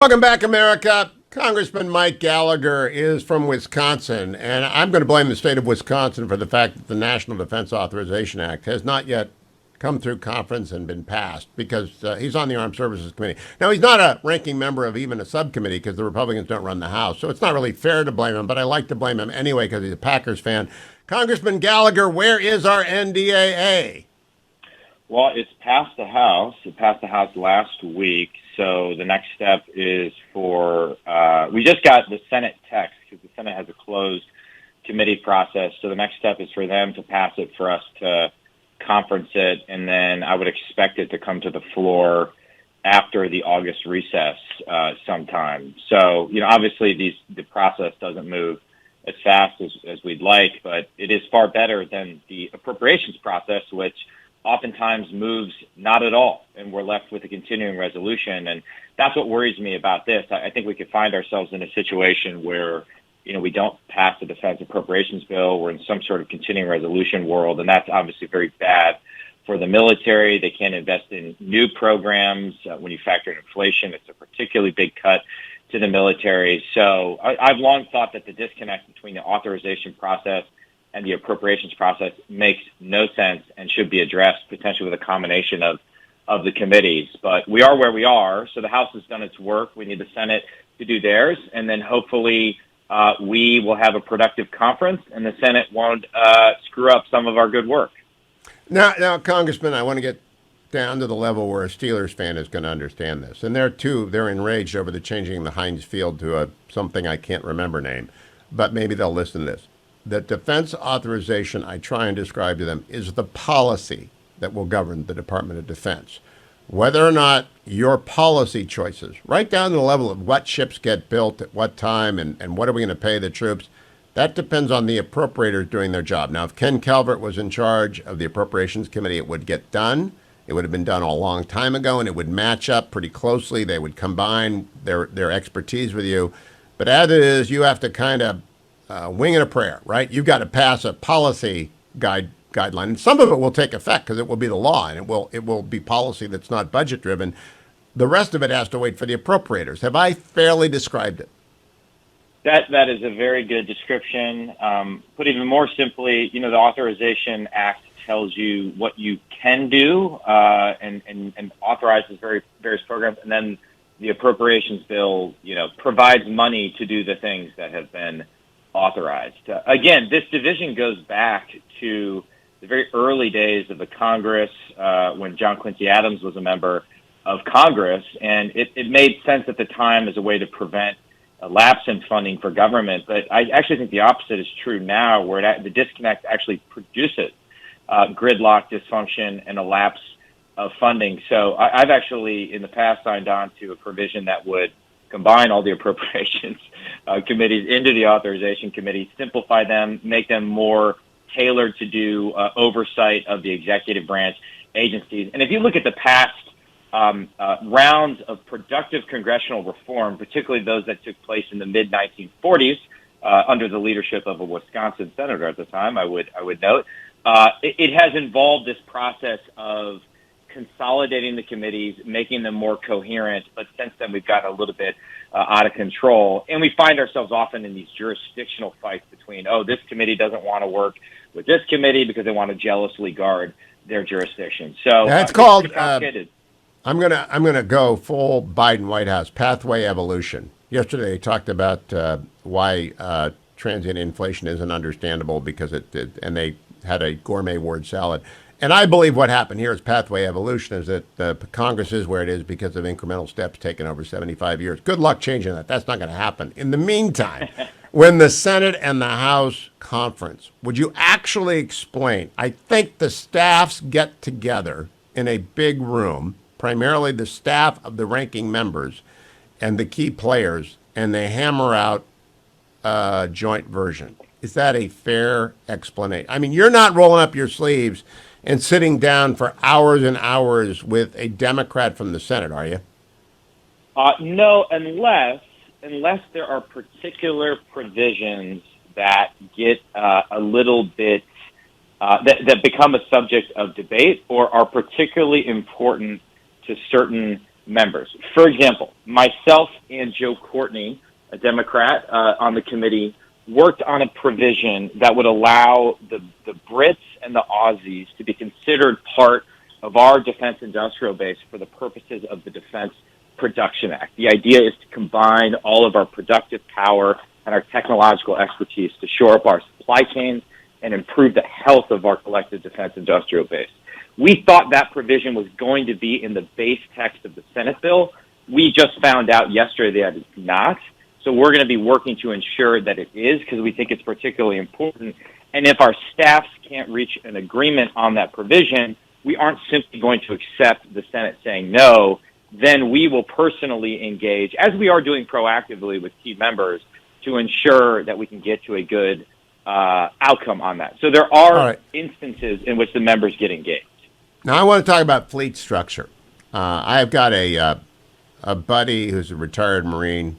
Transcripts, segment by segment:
Welcome back, America. Congressman Mike Gallagher is from Wisconsin, and I'm going to blame the state of Wisconsin for the fact that the National Defense Authorization Act has not yet come through conference and been passed because he's on the Armed Services Committee. Now, he's not a ranking member of even a subcommittee because the Republicans don't run the House, so it's not really fair to blame him, but I like to blame him anyway because he's a Packers fan. Congressman Gallagher, where is our NDAA? Well, it's passed the House. It passed the House last week. So the next step is for, we just got the Senate text because the Senate has a closed committee process. So the next step is for them to pass it, for us to conference it, and then I would expect it to come to the floor after the August recess sometime. So, obviously the process doesn't move as fast as we'd like, but it is far better than the appropriations process, which oftentimes moves not at all, and we're left with a continuing resolution. And that's what worries me about this. I think we could find ourselves in a situation where, we don't pass the defense appropriations bill. We're in some sort of continuing resolution world, and that's obviously very bad for the military. They can't invest in new programs. When you factor in inflation, it's a particularly big cut to the military. So I've long thought that the disconnect between the authorization process and the appropriations process makes no sense and should be addressed potentially with a combination of the committees. But we are where we are, so the House has done its work. We need the Senate to do theirs, and then hopefully we will have a productive conference, and the Senate won't screw up some of our good work. Now, Congressman, I want to get down to the level where a Steelers fan is going to understand this. And they're enraged over the changing the Heinz Field to something I can't remember name, but maybe they'll listen to this. The defense authorization, I try and describe to them, is the policy that will govern the Department of Defense. Whether or not your policy choices, right down to the level of what ships get built at what time and what are we going to pay the troops, that depends on the appropriators doing their job. Now, if Ken Calvert was in charge of the Appropriations Committee, it would get done. It would have been done a long time ago, and it would match up pretty closely. They would combine their expertise with you. But as it is, you have to kind of wing and a prayer, right? You've got to pass a policy guideline. And some of it will take effect because it will be the law, and it will be policy that's not budget driven. The rest of it has to wait for the appropriators. Have I fairly described it? That is a very good description. Put even more simply, the Authorization Act tells you what you can do and authorizes various programs, and then the appropriations bill, provides money to do the things that have been authorized. Again, this division goes back to the very early days of the Congress when John Quincy Adams was a member of Congress, and it made sense at the time as a way to prevent a lapse in funding for government. But I actually think the opposite is true now, where the disconnect actually produces gridlock, dysfunction, and a lapse of funding. So I've actually, in the past, signed on to a provision that would combine all the appropriations committees into the authorization committee, simplify them, make them more tailored to do oversight of the executive branch agencies. And if you look at the past rounds of productive congressional reform, particularly those that took place in the mid-1940s under the leadership of a Wisconsin senator at the time, I would note, it has involved this process of consolidating the committees, making them more coherent, but since then we've gotten a little bit out of control. And we find ourselves often in these jurisdictional fights between, this committee doesn't want to work with this committee because they want to jealously guard their jurisdiction. So that's called, I'm gonna go full Biden White House, pathway evolution. Yesterday they talked about why transient inflation isn't understandable because and they had a gourmet word salad. And I believe what happened here is pathway evolution, is that the Congress is where it is because of incremental steps taken over 75 years. Good luck changing that. That's not going to happen. In the meantime, when the Senate and the House conference, would you actually explain? I think the staffs get together in a big room, primarily the staff of the ranking members and the key players, and they hammer out a joint version. Is that a fair explanation? I mean, you're not rolling up your sleeves and sitting down for hours and hours with a Democrat from the Senate, are you? No, unless there are particular provisions that get a little bit that become a subject of debate or are particularly important to certain members. For example, myself and Joe Courtney, a Democrat on the committee, worked on a provision that would allow the Brits and the Aussies to be considered part of our defense industrial base for the purposes of the Defense Production Act. The idea is to combine all of our productive power and our technological expertise to shore up our supply chains and improve the health of our collective defense industrial base. We thought that provision was going to be in the base text of the Senate bill. We just found out yesterday that it's not. So we're going to be working to ensure that it is, because we think it's particularly important. And if our staffs can't reach an agreement on that provision, we aren't simply going to accept the Senate saying no. Then we will personally engage, as we are doing proactively with key members, to ensure that we can get to a good outcome on that. So there are instances in which the members get engaged. Now, I want to talk about fleet structure. I've got a buddy who's a retired Marine,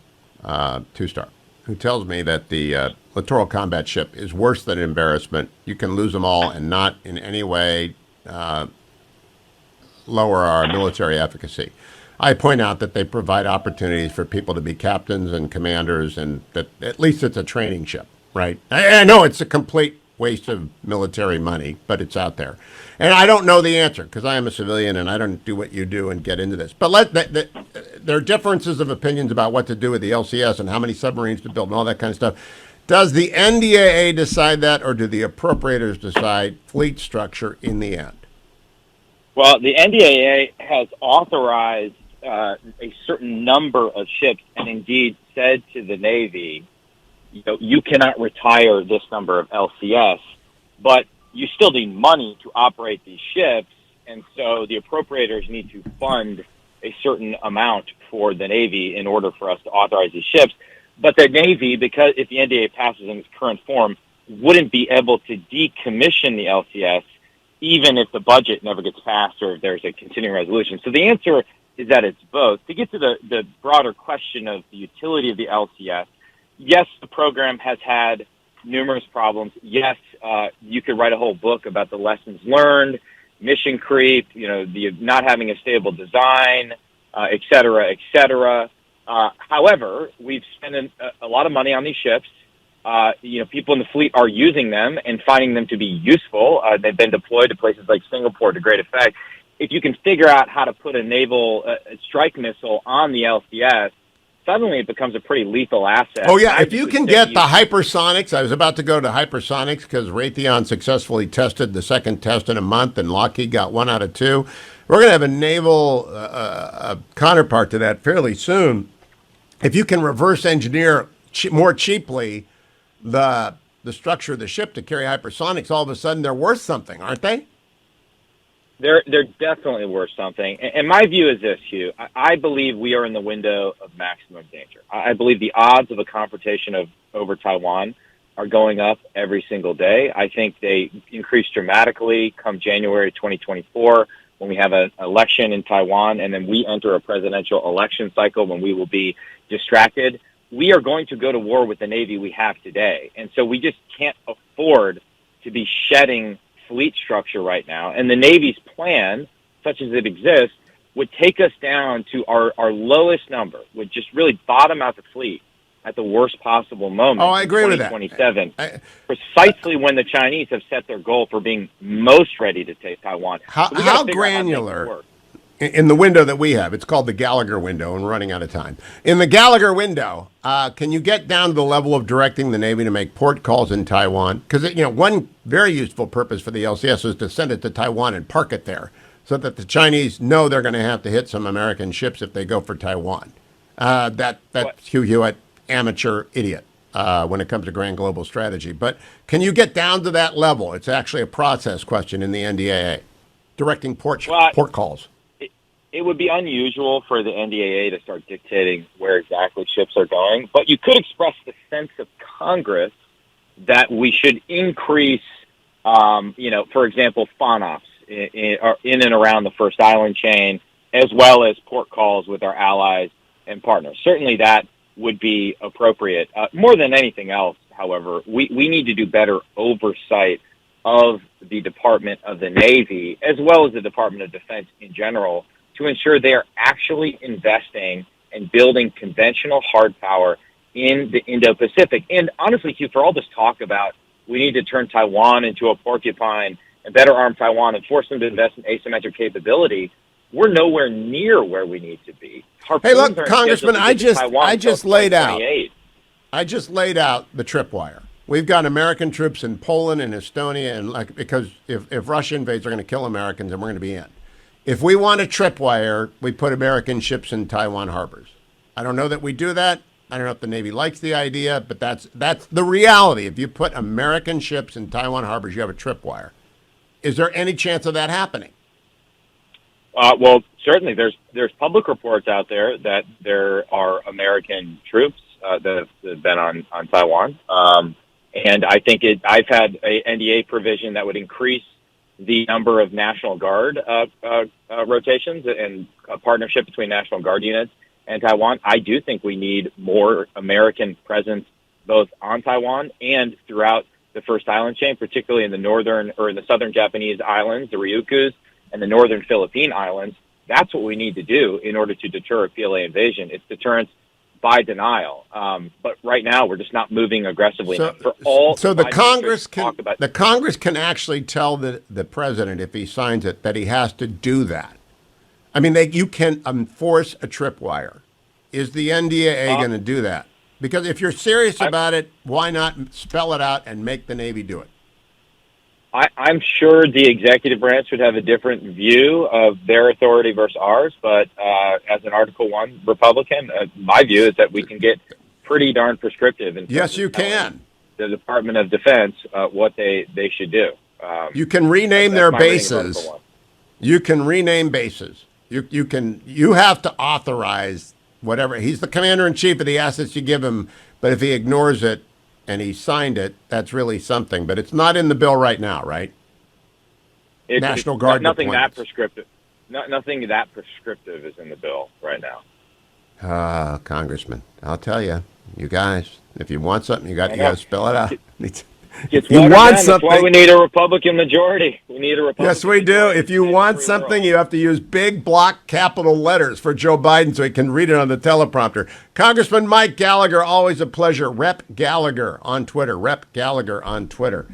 two-star, who tells me that the littoral combat ship is worse than an embarrassment. You can lose them all and not in any way lower our military efficacy. I point out that they provide opportunities for people to be captains and commanders, and that at least it's a training ship, right? I know it's a complete waste of military money, but it's out there. And I don't know the answer because I am a civilian and I don't do what you do and get into this. But there are differences of opinions about what to do with the LCS and how many submarines to build and all that kind of stuff. Does the NDAA decide that, or do the appropriators decide fleet structure in the end? Well, the NDAA has authorized a certain number of ships, and indeed said to the Navy, you cannot retire this number of LCS, but you still need money to operate these ships, and so the appropriators need to fund a certain amount for the Navy in order for us to authorize these ships. But the Navy, because if the NDAA passes in its current form, wouldn't be able to decommission the LCS even if the budget never gets passed or if there's a continuing resolution. So the answer is that it's both. To get to the broader question of the utility of the LCS, yes, the program has had numerous problems. Yes, you could write a whole book about the lessons learned, mission creep, the not having a stable design, et cetera, et cetera. However, we've spent a lot of money on these ships. People in the fleet are using them and finding them to be useful. They've been deployed to places like Singapore to great effect. If you can figure out how to put a naval strike missile on the LCS, suddenly it becomes a pretty lethal asset. Oh, yeah. If you can get the hypersonics, I was about to go to hypersonics because Raytheon successfully tested the second test in a month and Lockheed got 1 out of 2. We're going to have a naval counterpart to that fairly soon. If you can reverse engineer more cheaply the structure of the ship to carry hypersonics, all of a sudden they're worth something, aren't they? They're definitely worth something. And my view is this, Hugh. I believe we are in the window of maximum danger. I believe the odds of a confrontation over Taiwan are going up every single day. I think they increase dramatically come January 2024 when we have an election in Taiwan, and then we enter a presidential election cycle when we will be distracted. We are going to go to war with the Navy we have today. And so we just can't afford to be shedding fleet structure right now. And the Navy's plan, such as it exists, would take us down to our lowest number, would just really bottom out the fleet at the worst possible moment. Oh, I agree with that. 2027, precisely when the Chinese have set their goal for being most ready to take Taiwan. How granular? In the window that we have, it's called the Gallagher window, and we're running out of time. In the Gallagher window, can you get down to the level of directing the Navy to make port calls in Taiwan? Because one very useful purpose for the LCS is to send it to Taiwan and park it there, so that the Chinese know they're going to have to hit some American ships if they go for Taiwan. That's Hugh Hewitt, amateur idiot, when it comes to grand global strategy. But can you get down to that level? It's actually a process question in the NDAA, directing port calls. It would be unusual for the NDAA to start dictating where exactly ships are going, but you could express the sense of Congress that we should increase, for example, FONOPs in and around the first island chain, as well as port calls with our allies and partners. Certainly that would be appropriate. More than anything else, however, we need to do better oversight of the Department of the Navy, as well as the Department of Defense in general, to ensure they are actually investing and building conventional hard power in the Indo-Pacific. And honestly, Hugh, for all this talk about we need to turn Taiwan into a porcupine and better arm Taiwan and force them to invest in asymmetric capability, we're nowhere near where we need to be. Hey, look, Congressman, I just laid out the tripwire. We've got American troops in Poland and Estonia, and because if Russia invades, they're going to kill Americans, and we're going to be in. If we want a tripwire, we put American ships in Taiwan harbors. I don't know that we do that. I don't know if the Navy likes the idea, but that's the reality. If you put American ships in Taiwan harbors, you have a tripwire. Is there any chance of that happening? Well, certainly. There's public reports out there that there are American troops that have been on Taiwan, and I think I've had a NDA provision that would increase the number of National Guard rotations and a partnership between National Guard units and Taiwan. I do think we need more American presence both on Taiwan and throughout the first island chain, particularly in the southern Japanese islands, the Ryukyus, and the northern Philippine islands. That's what we need to do in order to deter a PLA invasion. It's deterrence by denial. But right now, we're just not moving aggressively enough. So the Congress can actually tell the president, if he signs it, that he has to do that. I mean, you can enforce a tripwire. Is the NDAA going to do that? Because if you're serious about it, why not spell it out and make the Navy do it? I'm sure the executive branch would have a different view of their authority versus ours, but as an Article I Republican, my view is that we can get pretty darn prescriptive in terms of telling the Department of Defense what they should do. You can rename their bases. You can rename bases. You have to authorize whatever. He's the commander-in-chief of the assets you give him, but if he ignores it, and he signed it, that's really something. But it's not in the bill right now, right? National Guard nothing that prescriptive. Nothing that prescriptive is in the bill right now. Congressman, I'll tell you, you guys, if you want something, you got to spell it out. You want something. That's why we need a Republican majority. We need a Republican. Yes, we do. If you want something, you have to use big block capital letters for Joe Biden so he can read it on the teleprompter. Congressman Mike Gallagher, always a pleasure. Rep Gallagher on Twitter. Rep Gallagher on Twitter.